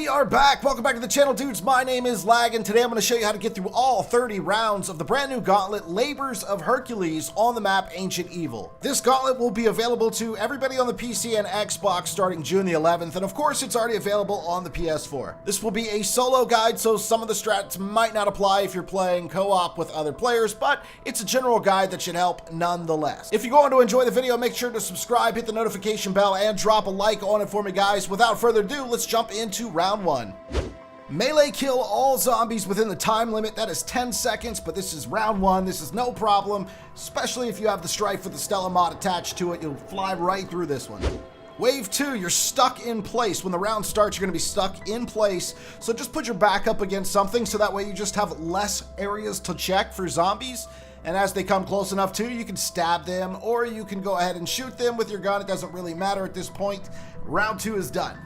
We are back. Welcome back to the channel, dudes. My name is Lag, and today I'm going to show you how to get through all 30 rounds of the brand new Gauntlet, Labors of Hercules, on the map Ancient Evil. This Gauntlet will be available to everybody on the PC and Xbox starting June the 11th, and of course it's already available on the PS4. This will be a solo guide, so some of the strats might not apply if you're playing co-op with other players, but it's a general guide that should help nonetheless. If you're going to enjoy the video, make sure to subscribe, hit the notification bell, and drop a like on it for me, guys. Without further ado, let's jump into round one. Melee kill all zombies within the time limit. That is 10 seconds, but this is round one. This is no problem, especially if you have the Strife with the Stella mod attached to it. You'll fly right through this one. Wave 2, you're stuck in place. When the round starts, you're going to be stuck in place. So just put your back up against something so that way you just have less areas to check for zombies. And as they come close enough to you, you can stab them or you can go ahead and shoot them with your gun. It doesn't really matter at this point. Round 2 is done.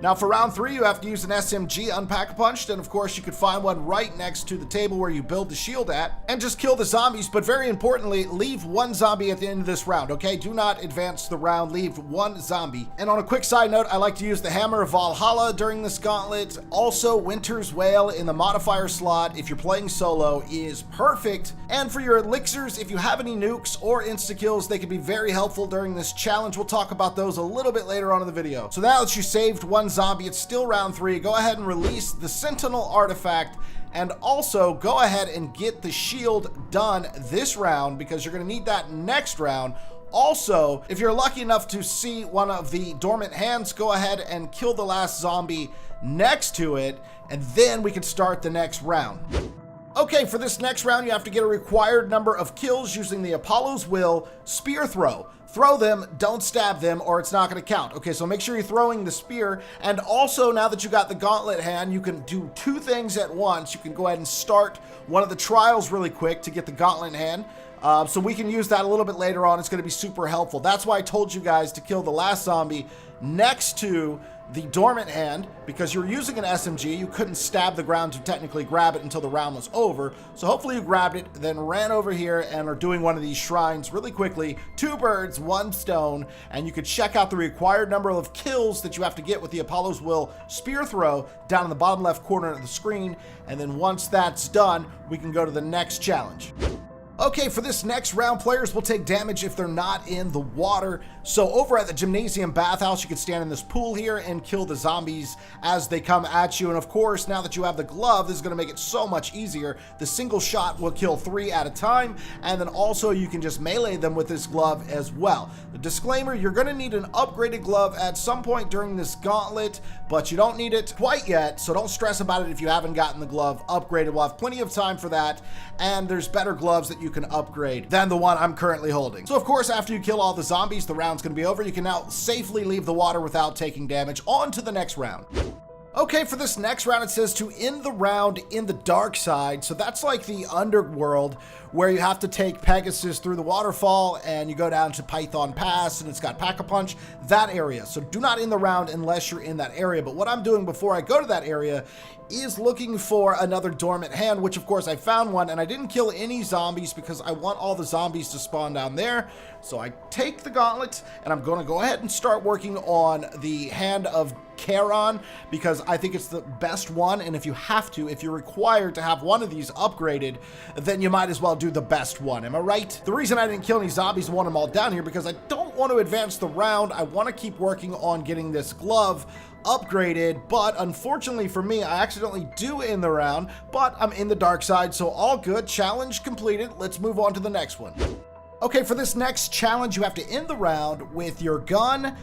Now for round 3, you have to use an SMG unpack-a-punched, and of course you could find one right next to the table where you build the shield at, and just kill the zombies, but very importantly, leave one zombie at the end of this round, okay? Do not advance the round, leave one zombie. And on a quick side note, I like to use the Hammer of Valhalla during this gauntlet. Also, Winter's Wail in the modifier slot, if you're playing solo, is perfect. And for your elixirs, if you have any nukes or insta-kills, they can be very helpful during this challenge. We'll talk about those a little bit later on in the video. So now that you saved one zombie, it's still round 3. Go ahead and release the sentinel artifact, and also go ahead and get the shield done this round because you're going to need that next round. Also, if you're lucky enough to see one of the dormant hands, go ahead and kill the last zombie next to it, and then we can start the next round. Okay, for this next round, you have to get a required number of kills using the Apollo's Will spear throw. Throw them, don't stab them, or it's not going to count. Okay, so make sure you're throwing the spear. And also, now that you got the gauntlet hand, you can do two things at once. You can go ahead and start one of the trials really quick to get the gauntlet hand. So we can use that a little bit later on. It's going to be super helpful. That's why I told you guys to kill the last zombie next to the dormant hand, because you're using an SMG. You couldn't stab the ground to technically grab it until the round was over. So hopefully you grabbed it, then ran over here and are doing one of these shrines really quickly. 2 birds, 1 stone, and you could check out the required number of kills that you have to get with the Apollo's Will spear throw down in the bottom left corner of the screen. And then once that's done, we can go to the next challenge. Okay, for this next round, players will take damage if they're not in the water. So over at the gymnasium bathhouse, you can stand in this pool here and kill the zombies as they come at you. And of course, now that you have the glove, this is going to make it so much easier. The single shot will kill 3 at a time, and then also you can just melee them with this glove as well. The disclaimer, you're going to need an upgraded glove at some point during this gauntlet, but you don't need it quite yet, so don't stress about it if you haven't gotten the glove upgraded. We'll have plenty of time for that, and there's better gloves that you can upgrade than the one I'm currently holding. So of course, after you kill all the zombies, the round's going to be over. You can now safely leave the water without taking damage. On to the next round. Okay, for this next round, it says to end the round in the dark side. So that's like the underworld where you have to take Pegasus through the waterfall and you go down to Python Pass and it's got Pack-a-Punch, that area. So do not end the round unless you're in that area. But what I'm doing before I go to that area is looking for another dormant hand, which of course I found one, and I didn't kill any zombies because I want all the zombies to spawn down there. So I take the gauntlet and I'm going to go ahead and start working on the hand of Charon because I think it's the best one, and if you're required to have one of these upgraded, then you might as well do the best one. Am I right? The reason I didn't kill any zombies and want them all down here because I don't want to advance the round. I want to keep working on getting this glove upgraded, but unfortunately for me, I accidentally do end the round, but I'm in the dark side, so all good. Challenge completed. Let's move on to the next one. Okay, for this next challenge, you have to end the round with your gun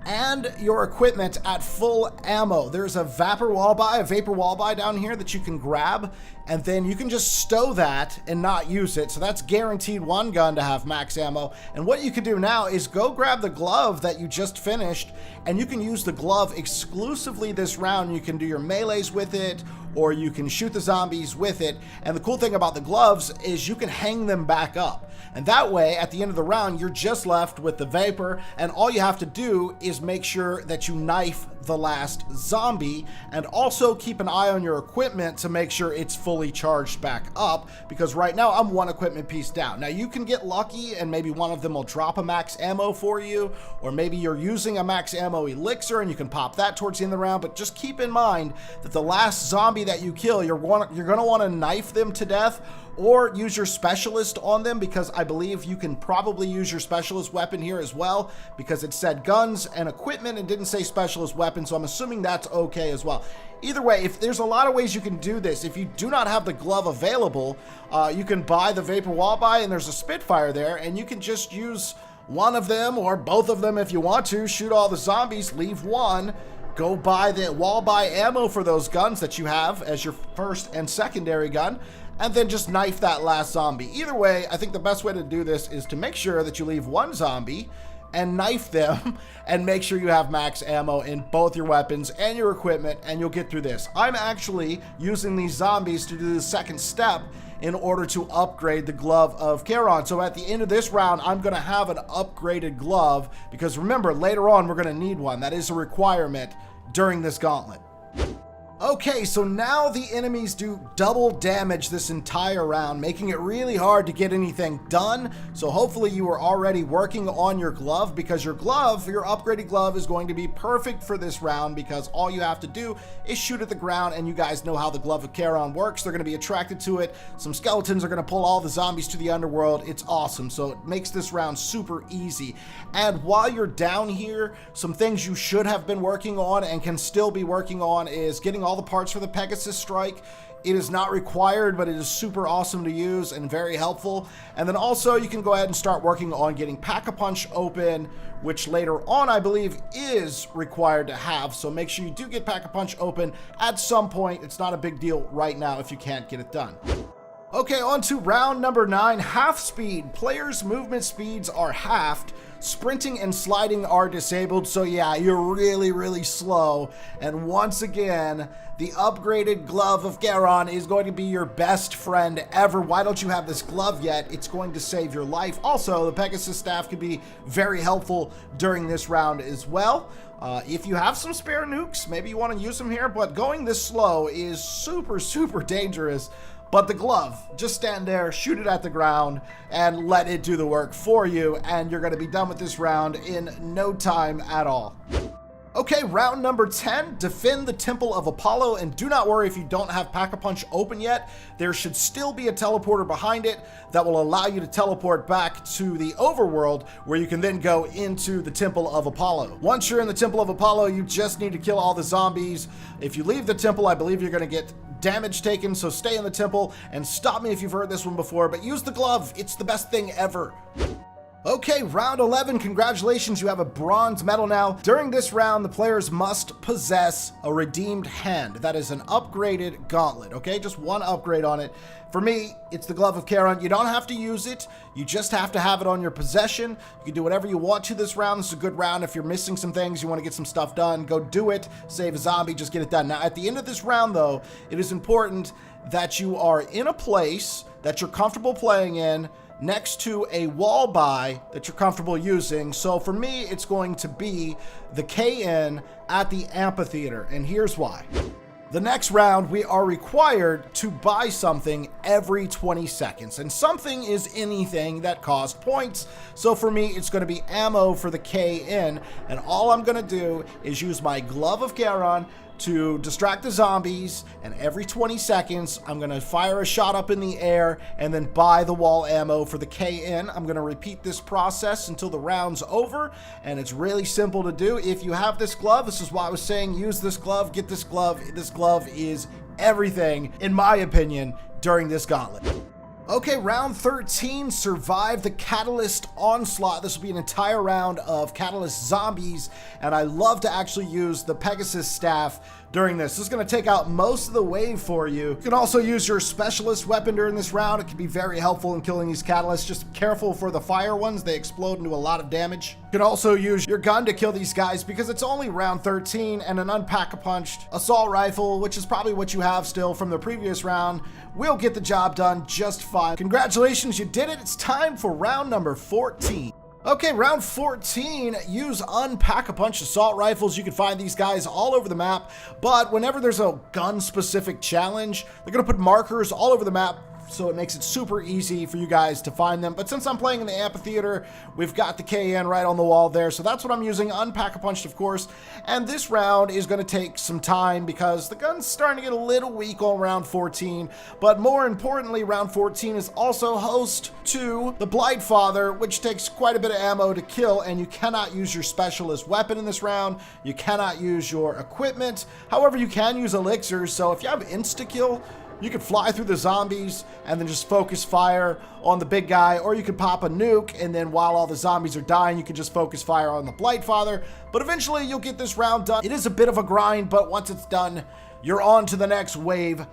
and your equipment at full ammo. There's a vapor walleye down here that you can grab, and then you can just stow that and not use it. So that's guaranteed one gun to have max ammo. And what you can do now is go grab the glove that you just finished, and you can use the glove exclusively this round. You can do your melees with it, or you can shoot the zombies with it. And the cool thing about the gloves is you can hang them back up. And that way, at the end of the round, you're just left with the vapor, and all you have to do is make sure that you knife the last zombie, and also keep an eye on your equipment to make sure it's fully charged back up, because right now I'm one equipment piece down. Now you can get lucky and maybe one of them will drop a max ammo for you, or maybe you're using a max ammo elixir and you can pop that towards the end of the round, but just keep in mind that the last zombie that you kill, you're going to want to knife them to death, or use your specialist on them, because I believe you can probably use your specialist weapon here as well, because it said guns and equipment and didn't say specialist weapon, so I'm assuming that's okay as well. Either way, if there's a lot of ways you can do this. If you do not have the glove available, you can buy the Vapor Wall Buy, and there's a Spitfire there, and you can just use one of them or both of them if you want to. Shoot all the zombies, leave one, go buy the wall buy ammo for those guns that you have as your first and secondary gun, and then just knife that last zombie. Either way, I think the best way to do this is to make sure that you leave one zombie and knife them, and make sure you have max ammo in both your weapons and your equipment, and you'll get through this. I'm actually using these zombies to do the second step in order to upgrade the glove of Charon. So at the end of this round, I'm gonna have an upgraded glove, because remember, later on, we're gonna need one. That is a requirement during this gauntlet. Okay, so now the enemies do double damage this entire round, making it really hard to get anything done. So hopefully you are already working on your glove, because your glove, your upgraded glove, is going to be perfect for this round, because all you have to do is shoot at the ground, and you guys know how the glove of Charon works. They're going to be attracted to it. Some skeletons are going to pull all the zombies to the underworld. It's awesome. So it makes this round super easy. And while you're down here, some things you should have been working on and can still be working on is getting all the parts for the Pegasus strike. It is not required, but it is super awesome to use and very helpful. And then also you can go ahead and start working on getting Pack-a-Punch open, which later on I believe is required to have. So make sure you do get Pack-a-Punch open at some point. It's not a big deal right now if you can't get it done. Okay, on to round number 9, half speed. Players' movement speeds are halved. Sprinting and sliding are disabled, so yeah, you're really slow. And once again, the upgraded glove of Charon is going to be your best friend ever. Why don't you have this glove yet? It's going to save your life. Also, the Pegasus staff could be very helpful during this round as well. If you have some spare nukes, maybe you want to use them here, but going this slow is super dangerous. But the glove, just stand there, shoot it at the ground, and let it do the work for you, and you're going to be done with this round in no time at all. Okay, round number 10, defend the Temple of Apollo, and do not worry if you don't have Pack-a-Punch open yet. There should still be a teleporter behind it that will allow you to teleport back to the overworld, where you can then go into the Temple of Apollo. Once you're in the Temple of Apollo, you just need to kill all the zombies. If you leave the temple, I believe you're going to get damage taken, so stay in the temple, and stop me if you've heard this one before, but use the glove. It's the best thing ever. Okay, round 11, congratulations, you have a bronze medal now. During this round, the players must possess a redeemed hand. That is an upgraded gauntlet, okay? Just one upgrade on it. For me, it's the Glove of Charon. You don't have to use it. You just have to have it on your possession. You can do whatever you want to this round. This is a good round. If you're missing some things, you want to get some stuff done, go do it. Save a zombie, just get it done. Now, at the end of this round, though, it is important that you are in a place that you're comfortable playing in, next to a wall buy that you're comfortable using. So for me, it's going to be the KN at the amphitheater, and here's why. The next round, we are required to buy something every 20 seconds, and something is anything that costs points. So for me, it's going to be ammo for the KN, and all I'm going to do is use my Glove of Charon to distract the zombies, and every 20 seconds I'm gonna fire a shot up in the air and then buy the wall ammo for the KN. I'm gonna repeat this process until the round's over, and it's really simple to do. If you have this glove, this is why I was saying use this glove, get this glove. This glove is everything, in my opinion, during this gauntlet. Okay, round 13, survive the Catalyst onslaught. This will be an entire round of Catalyst zombies, and I love to actually use the Pegasus staff during this. This is going to take out most of the wave for you. You can also use your specialist weapon during this round. It can be very helpful in killing these Catalysts. Just careful for the fire ones. They explode and do a lot of damage. You can also use your gun to kill these guys because it's only round 13, and an unpack-a-punched assault rifle, which is probably what you have still from the previous round, will get the job done just fine. Congratulations, you did it. It's time for round number 14. Okay, round 14, use Unpack-a-Punch assault rifles. You can find these guys all over the map, but whenever there's a gun-specific challenge, they're going to put markers all over the map, so it makes it super easy for you guys to find them. But since I'm playing in the amphitheater, we've got the KN right on the wall there, so that's what I'm using, Unpack-a-Punch, of course. And this round is going to take some time because the gun's starting to get a little weak on round 14, but more importantly, round 14 is also host to the Blightfather, which takes quite a bit of ammo to kill, and you cannot use your specialist weapon in this round. You cannot use your equipment. However, you can use elixirs, so if you have insta-kill, you could fly through the zombies and then just focus fire on the big guy, or you could pop a nuke, and then while all the zombies are dying, you can just focus fire on the Blightfather. But eventually, you'll get this round done. It is a bit of a grind, but once it's done, you're on to the next wave.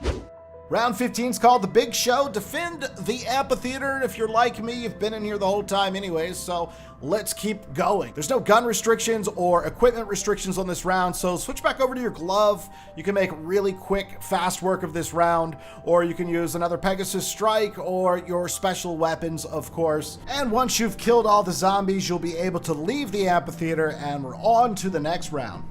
Round 15 is called The Big Show. Defend the amphitheater. If you're like me, you've been in here the whole time anyways, so let's keep going. There's no gun restrictions or equipment restrictions on this round, so switch back over to your glove. You can make really quick, fast work of this round, or you can use another Pegasus Strike or your special weapons, of course. And once you've killed all the zombies, you'll be able to leave the amphitheater, and we're on to the next round.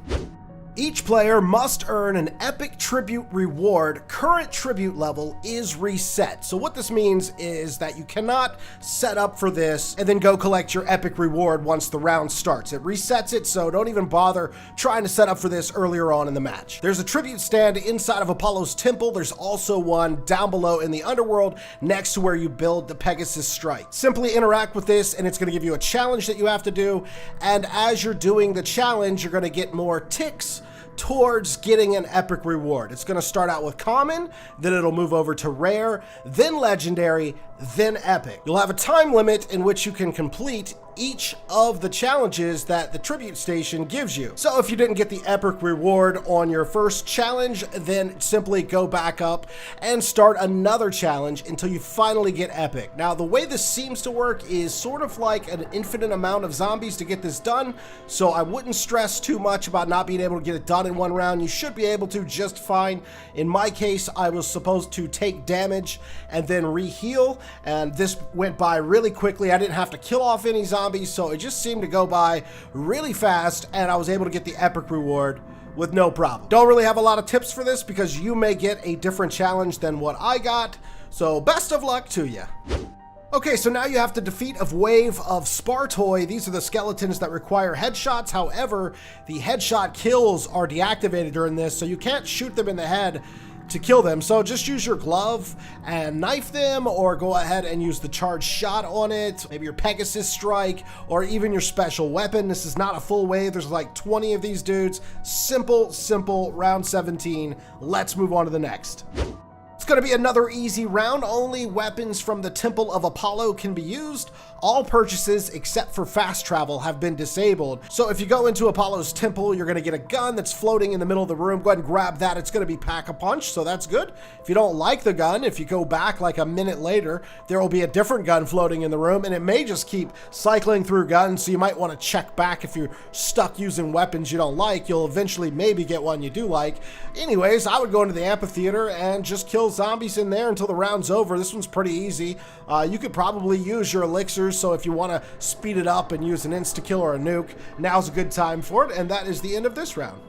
Each player must earn an epic tribute reward. Current tribute level is reset. So what this means is that you cannot set up for this and then go collect your epic reward once the round starts. It resets it, so don't even bother trying to set up for this earlier on in the match. There's a tribute stand inside of Apollo's temple. There's also one down below in the underworld next to where you build the Pegasus Strike. Simply interact with this and it's going to give you a challenge that you have to do. And as you're doing the challenge, you're going to get more ticks towards getting an epic reward. It's going to start out with common, then it'll move over to rare, then legendary, then epic. You'll have a time limit in which you can complete each of the challenges that the tribute station gives you. So if you didn't get the epic reward on your first challenge, then simply go back up and start another challenge until you finally get epic. Now, the way this seems to work is sort of like an infinite amount of zombies to get this done, so I wouldn't stress too much about not being able to get it done in one round. You should be able to just fine. In my case, I was supposed to take damage and then re-heal, and this went by really quickly. I didn't have to kill off any zombies, so it just seemed to go by really fast, and I was able to get the epic reward with no problem. Don't really have a lot of tips for this because you may get a different challenge than what I got, so best of luck to you. Okay, so now you have to defeat a wave of Spartoi. These are the skeletons that require headshots. However, the headshot kills are deactivated during this, so you can't shoot them in the head to kill them. So just use your glove and knife them, or go ahead and use the charged shot on it, maybe your Pegasus Strike, or even your special weapon. This is not a full wave. There's like 20 of these dudes. Simple, round 17. Let's move on to the next. It's going to be another easy round. Only weapons from the Temple of Apollo can be used. All purchases except for fast travel have been disabled. So if you go into Apollo's temple, you're going to get a gun that's floating in the middle of the room. Go ahead and grab that. It's going to be Pack-a-Punch, so that's good. If you don't like the gun, if you go back like a minute later, there will be a different gun floating in the room, and it may just keep cycling through guns, so you might want to check back if you're stuck using weapons you don't like. You'll eventually maybe get one you do like. Anyways, I would go into the amphitheater and just kill zombies in there until the round's over. This one's pretty easy. You could probably use your elixirs, so if you want to speed it up and use an insta-kill or a nuke, now's a good time for it, and that is the end of this round.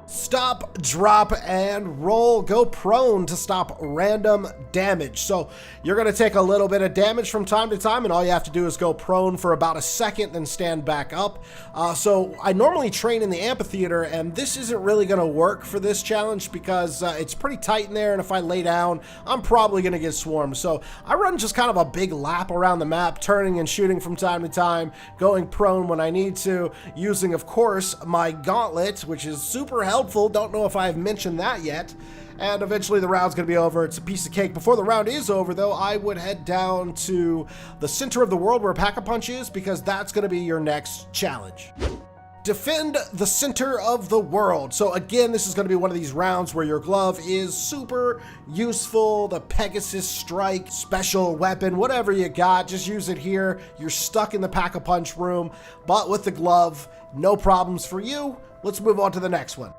Stop, drop, and roll. Go prone to stop random damage. So you're going to take a little bit of damage from time to time, and all you have to do is go prone for about a second, then stand back up. So I normally train in the amphitheater, and this isn't really going to work for this challenge because it's pretty tight in there, and if I lay down, I'm probably going to get swarmed. So I run just kind of a big lap around the map, turning and shooting from time to time, going prone when I need to, using, of course, my Gauntlet, which is super helpful. Don't know if I've mentioned that yet. And eventually the round's going to be over. It's a piece of cake. Before the round is over, though, I would head down to the center of the world where Pack-a-Punch is, because that's going to be your next challenge. Defend the center of the world. So again, this is going to be one of these rounds where your glove is super useful. The Pegasus Strike, special weapon, whatever you got, just use it here. You're stuck in the Pack-a-Punch room, but with the glove, no problems for you. Let's move on to the next one.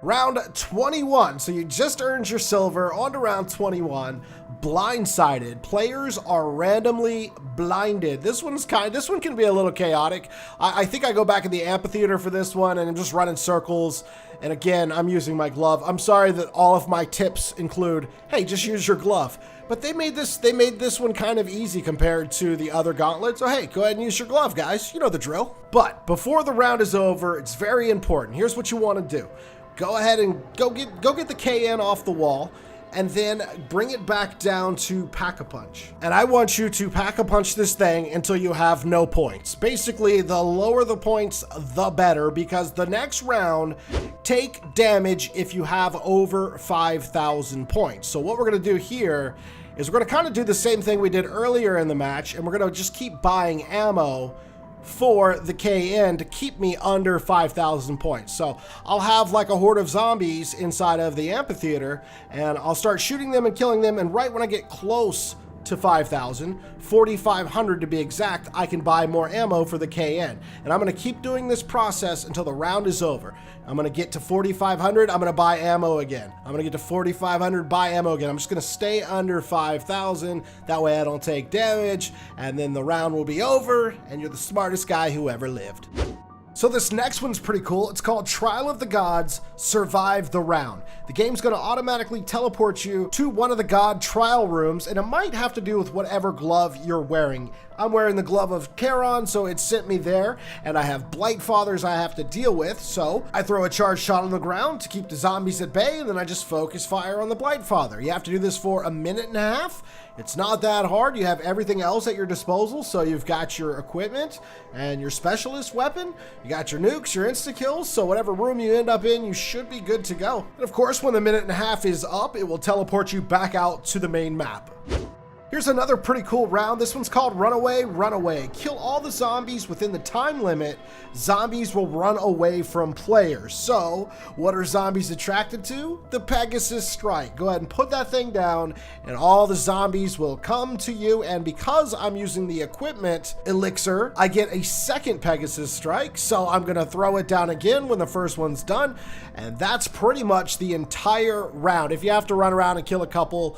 Round 21. So you just earned your silver. On to round 21. Blindsided. Players are randomly blinded. This one can be a little chaotic. I think I go back in the amphitheater for this one and I'm just running circles. And again, I'm using my glove. I'm sorry that all of my tips include, hey, just use your glove. But they made this one kind of easy compared to the other gauntlets. So hey, go ahead and use your glove, guys. You know the drill. But before the round is over, it's very important. Here's what you want to do. Go ahead and go get the KN off the wall, and then bring it back down to Pack-a-Punch. And I want you to Pack-a-Punch this thing until you have no points. Basically, the lower the points, the better, because the next round, take damage if you have over 5,000 points. So what we're gonna do here is we're gonna kind of do the same thing we did earlier in the match, and we're gonna just keep buying ammo for the KN to keep me under 5,000 points. So I'll have like a horde of zombies inside of the amphitheater, and I'll start shooting them and killing them, and right when I get close to 5,000, 4,500 to be exact, I can buy more ammo for the KN. And I'm gonna keep doing this process until the round is over. I'm gonna get to 4,500, I'm gonna buy ammo again. I'm gonna get to 4,500, buy ammo again. I'm just gonna stay under 5,000, that way I don't take damage, and then the round will be over, and you're the smartest guy who ever lived. So this next one's pretty cool. It's called Trial of the Gods, Survive the Round. The game's gonna automatically teleport you to one of the god trial rooms, and it might have to do with whatever glove you're wearing. I'm wearing the glove of Charon, so it sent me there, and I have Blight Fathers I have to deal with, so I throw a charged shot on the ground to keep the zombies at bay, and then I just focus fire on the Blight Father. You have to do this for a minute and a half. It's not that hard. You have everything else at your disposal, so you've got your equipment and your specialist weapon, you got your nukes, your insta-kills, so whatever room you end up in, you should be good to go. And of course, when the minute and a half is up, it will teleport you back out to the main map. Here's another pretty cool round. This one's called Runaway, Runaway. Kill all the zombies within the time limit. Zombies will run away from players. So, what are zombies attracted to? The Pegasus Strike. Go ahead and put that thing down, and all the zombies will come to you. And because I'm using the equipment elixir, I get a second Pegasus Strike. So I'm gonna throw it down again when the first one's done. And that's pretty much the entire round. If you have to run around and kill a couple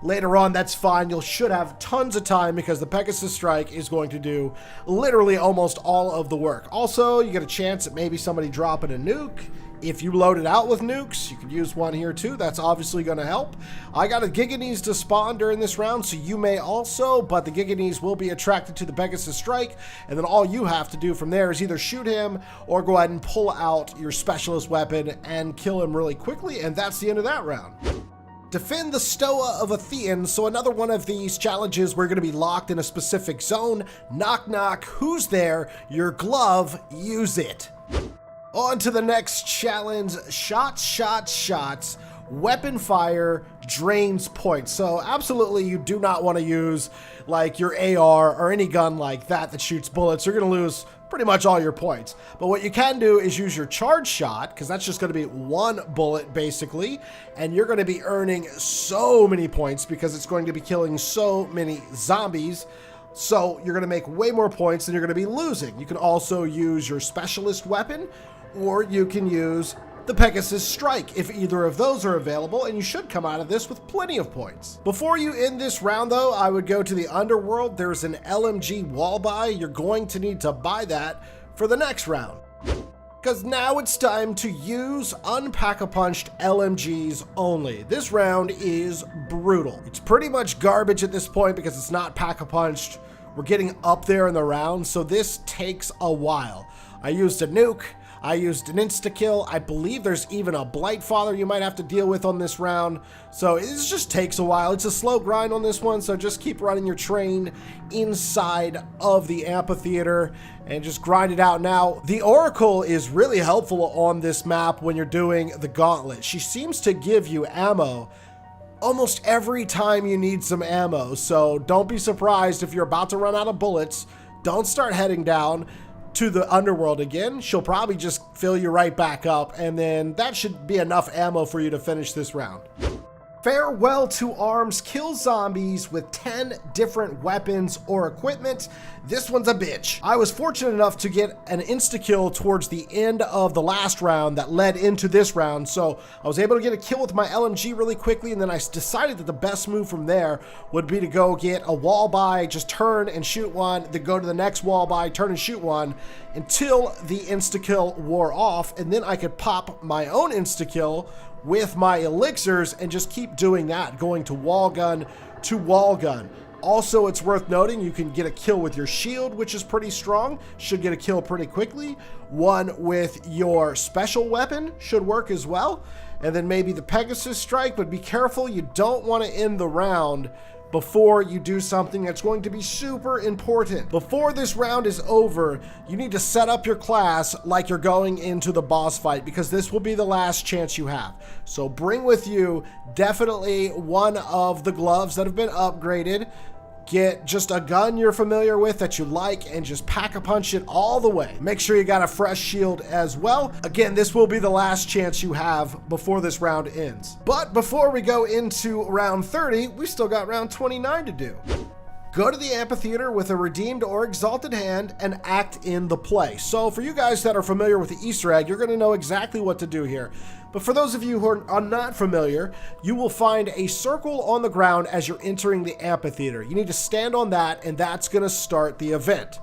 later on, that's fine. You should have tons of time because the Pegasus Strike is going to do literally almost all of the work. Also, you get a chance at maybe somebody dropping a nuke. If you load it out with nukes, you could use one here too. That's obviously going to help. I got a Giganese to spawn during this round, so you may also, but the Giganese will be attracted to the Pegasus Strike, and then all you have to do from there is either shoot him or go ahead and pull out your specialist weapon and kill him really quickly, and that's the end of that round. Defend the Stoa of Athene. So another one of these challenges, we're going to be locked in a specific zone. Knock, knock. Who's there? Your glove. Use it. On to the next challenge. Shots, shots, shots. Weapon fire drains points. So absolutely you do not want to use like your AR or any gun like that shoots bullets. You're going to lose pretty much all your points. But what you can do is use your charge shot, because that's just going to be one bullet basically, and you're going to be earning so many points because it's going to be killing so many zombies. So you're going to make way more points than you're going to be losing. You can also use your specialist weapon, or you can use the Pegasus Strike if either of those are available, and you should come out of this with plenty of points. Before you end this round though, I would go to the underworld. There's an LMG wall buy. You're going to need to buy that for the next round, because now it's time to use unpack-a-punched LMGs only. This round is brutal. It's pretty much garbage at this point because it's not pack-a-punched. We're getting up there in the round, so this takes a while. I used a nuke. I used an insta-kill. I believe there's even a Blight Father you might have to deal with on this round. So it just takes a while. It's a slow grind on this one, so just keep running your train inside of the amphitheater and just grind it out. Now, the Oracle is really helpful on this map when you're doing the Gauntlet. She seems to give you ammo almost every time you need some ammo, so don't be surprised if you're about to run out of bullets. Don't start heading down to the underworld again. She'll probably just fill you right back up, and then that should be enough ammo for you to finish this round. Farewell to arms, kill zombies with 10 different weapons or equipment. This one's a bitch. I was fortunate enough to get an insta-kill towards the end of the last round that led into this round, so I was able to get a kill with my LMG really quickly, and then I decided that the best move from there would be to go get a wall buy, just turn and shoot one, then go to the next wall buy, turn and shoot one, until the insta-kill wore off, and then I could pop my own insta-kill with my elixirs and just keep doing that, going to wall gun to wall gun. Also, it's worth noting you can get a kill with your shield, which is pretty strong, should get a kill pretty quickly. One with your special weapon should work as well. And then maybe the Pegasus strike, but be careful, you don't want to end the round before you do something that's going to be super important. Before this round is over, you need to set up your class like you're going into the boss fight, because this will be the last chance you have. So bring with you definitely one of the gloves that have been upgraded. Get just a gun you're familiar with that you like and just pack-a-punch it all the way. Make sure you got a fresh shield as well. Again, this will be the last chance you have before this round ends. But before we go into round 30, we still got round 29 to do. Go to the amphitheater with a redeemed or exalted hand and act in the play. So for you guys that are familiar with the Easter egg, you're going to know exactly what to do here. But for those of you who are not familiar, you will find a circle on the ground as you're entering the amphitheater. You need to stand on that, and that's going to start the event.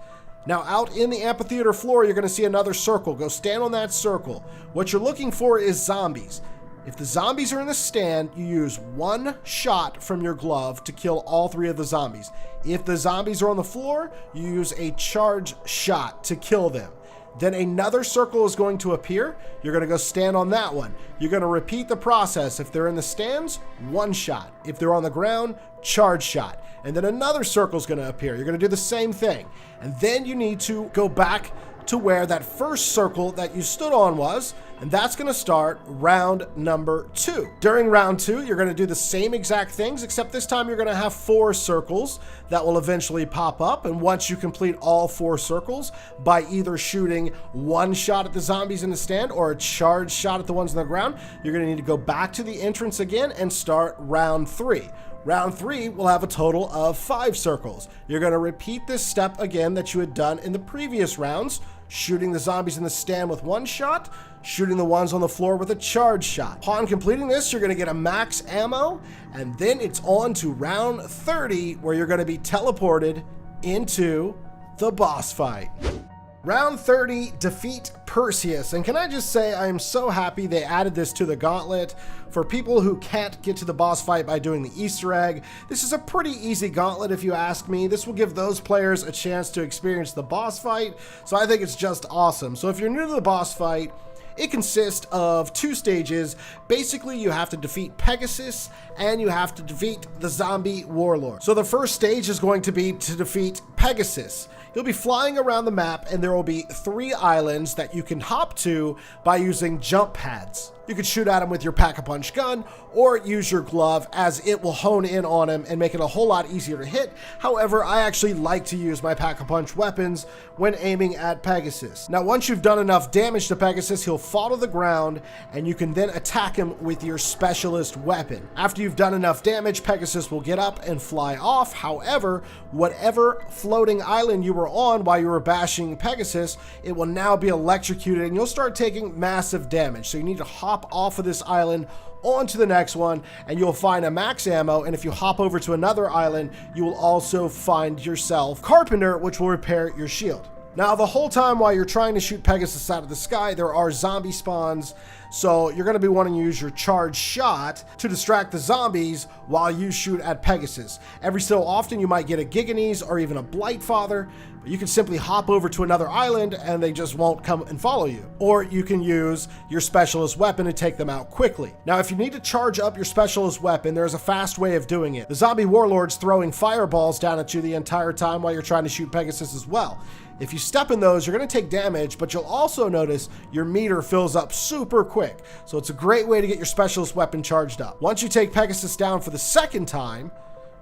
Now, out in the amphitheater floor, you're going to see another circle. Go stand on that circle. What you're looking for is zombies. If the zombies are in the stand, you use one shot from your glove to kill all 3 of the zombies. If the zombies are on the floor, you use a charge shot to kill them. Then another circle is going to appear. You're going to go stand on that one. You're going to repeat the process. If they're in the stands, one shot. If they're on the ground, charge shot. And then another circle is going to appear. You're going to do the same thing. And then you need to go back to where that first circle that you stood on was, and that's going to start round number 2. During round 2, you're going to do the same exact things, except this time you're going to have 4 circles that will eventually pop up, and once you complete all 4 circles by either shooting one shot at the zombies in the stand or a charge shot at the ones on the ground, you're going to need to go back to the entrance again and start round 3. Round 3 will have a total of 5 circles. You're going to repeat this step again that you had done in the previous rounds, shooting the zombies in the stand with one shot, shooting the ones on the floor with a charge shot. Upon completing this, you're going to get a max ammo, and then it's on to round 30, where you're going to be teleported into the boss fight. Round 30, defeat Perseus. And can I just say, I am so happy they added this to the Gauntlet. For people who can't get to the boss fight by doing the Easter egg, this is a pretty easy Gauntlet if you ask me. This will give those players a chance to experience the boss fight, so I think it's just awesome. So if you're new to the boss fight, it consists of 2 stages. Basically, you have to defeat Pegasus and you have to defeat the zombie warlord. So the first stage is going to be to defeat Pegasus. You'll be flying around the map, and there will be 3 islands that you can hop to by using jump pads. You can shoot at him with your pack-a-punch gun or use your glove, as it will hone in on him and make it a whole lot easier to hit. However, I actually like to use my pack-a-punch weapons when aiming at Pegasus. Now, once you've done enough damage to Pegasus, he'll fall to the ground, and you can then attack him with your specialist weapon. After you've done enough damage, Pegasus will get up and fly off. However, whatever floating island you were on while you were bashing Pegasus, it will now be electrocuted, and you'll start taking massive damage. So you need to hop off of this island onto the next one, and you'll find a max ammo. And if you hop over to another island, you will also find yourself Carpenter, which will repair your shield. Now, the whole time while you're trying to shoot Pegasus out of the sky, there are zombie spawns, so you're going to be wanting to use your charge shot to distract the zombies while you shoot at Pegasus. Every so often, you might get a Giganese or even a Blightfather, but you can simply hop over to another island and they just won't come and follow you. Or you can use your specialist weapon to take them out quickly. Now, if you need to charge up your specialist weapon, there's a fast way of doing it. The zombie warlord's throwing fireballs down at you the entire time while you're trying to shoot Pegasus as well. If you step in those, you're going to take damage, but you'll also notice your meter fills up super quick. So it's a great way to get your specialist weapon charged up. Once you take Pegasus down for the second time,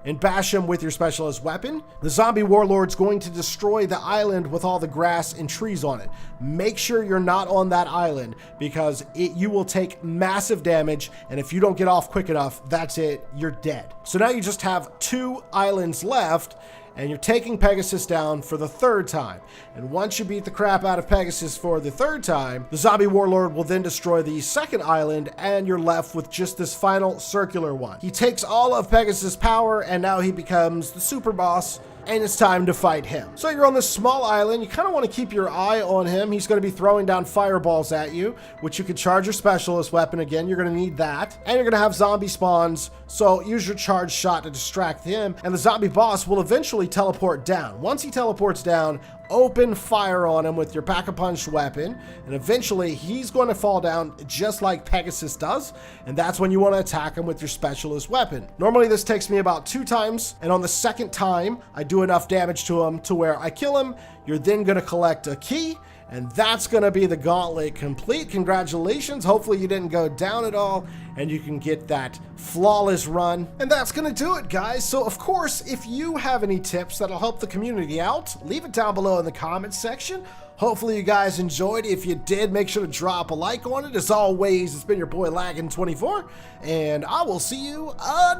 and bash him with your specialist weapon. The zombie warlord's going to destroy the island with all the grass and trees on it. Make sure you're not on that island because you will take massive damage, and if you don't get off quick enough, that's it, you're dead. So now you just have 2 islands left, and you're taking Pegasus down for the 3rd time. And once you beat the crap out of Pegasus for the 3rd time, the zombie warlord will then destroy the 2nd island, and you're left with just this final circular one. He takes all of Pegasus' power, and now he becomes the super boss, and it's time to fight him. So you're on this small island. You kind of want to keep your eye on him. He's going to be throwing down fireballs at you, which you can charge your specialist weapon again. You're going to need that. And you're going to have zombie spawns, so use your charge shot to distract him. And the zombie boss will eventually teleport down. Once he teleports down, open fire on him with your pack-a-punch weapon, and eventually he's going to fall down just like Pegasus does, and that's when you want to attack him with your specialist weapon. Normally this takes me about 2 times, and on the 2nd time I do enough damage to him to where I kill him. You're then going to collect a key, and that's going to be the gauntlet complete. Congratulations. Hopefully you didn't go down at all, and you can get that flawless run. And that's going to do it, guys. So, of course, if you have any tips that'll help the community out, leave it down below in the comments section. Hopefully you guys enjoyed. If you did, make sure to drop a like on it. As always, it's been your boy Laggin24, and I will see you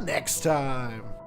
next time.